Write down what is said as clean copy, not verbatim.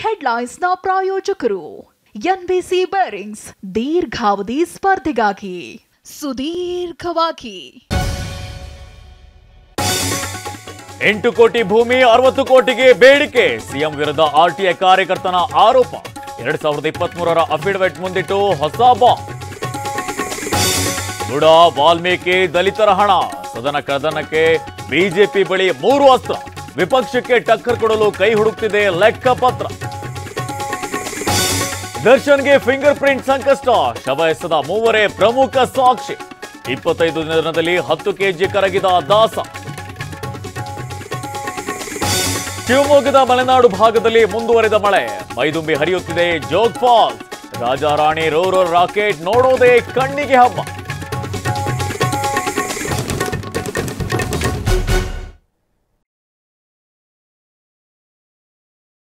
ಹೆಡ್ಲೈನ್ಸ್ನ ಪ್ರಾಯೋಜಕರು NBC bearings ದೀರ್ಘಾವಧಿ ಸ್ಪರ್ಧೆಗಾಗಿ ಸುದೀರ್ಘವಾಗಿ 8 ಕೋಟಿ ಭೂಮಿ 60 ಕೋಟಿಗೆ ಬೇಡಿಕೆ ಸಿಎಂ ವಿರುದ್ಧ ಆರ್ಟಿಐ ಕಾರ್ಯಕರ್ತನ ಆರೋಪ 2023ರ ಅಫಿಡವಿಟ್ ಮುಂದಿಟ್ಟು ಹೊಸ ಬಾಂಬ್ ಬುಡ ವಾಲ್ಮೀಕಿ ದಲಿತರ ಹಣ ಸದನ ಕದನಕ್ಕೆ ಬಿಜೆಪಿ ಬಳಿ 3 ಅಸ್ತ್ರ ವಿಪಕ್ಷಕ್ಕೆ ಟಕ್ಕರ್ ಕೊಡಲು ಕೈ ಹುಡುಕ್ತಿದೆ ಲೆಕ್ಕಪತ್ರ ದರ್ಶನ್ಗೆ ಫಿಂಗರ್ ಪ್ರಿಂಟ್ ಸಂಕಷ್ಟ ಶವ ಎಸೆದ 3 ಪ್ರಮುಖ ಸಾಕ್ಷಿ 25 ದಿನದಲ್ಲಿ 10 ಕೆಜಿ ಕರಗಿದ ದಾಸ ಶಿವಮೊಗ್ಗದ ಮಲೆನಾಡು ಭಾಗದಲ್ಲಿ ಮುಂದುವರೆದ ಮಳೆ ಮೈದುಂಬಿ ಹರಿಯುತ್ತಿದೆ Jog falls Rajarani Roarer rocket ನೋಡೋದೇ ಕಣ್ಣಿಗೆ ಹಬ್ಬ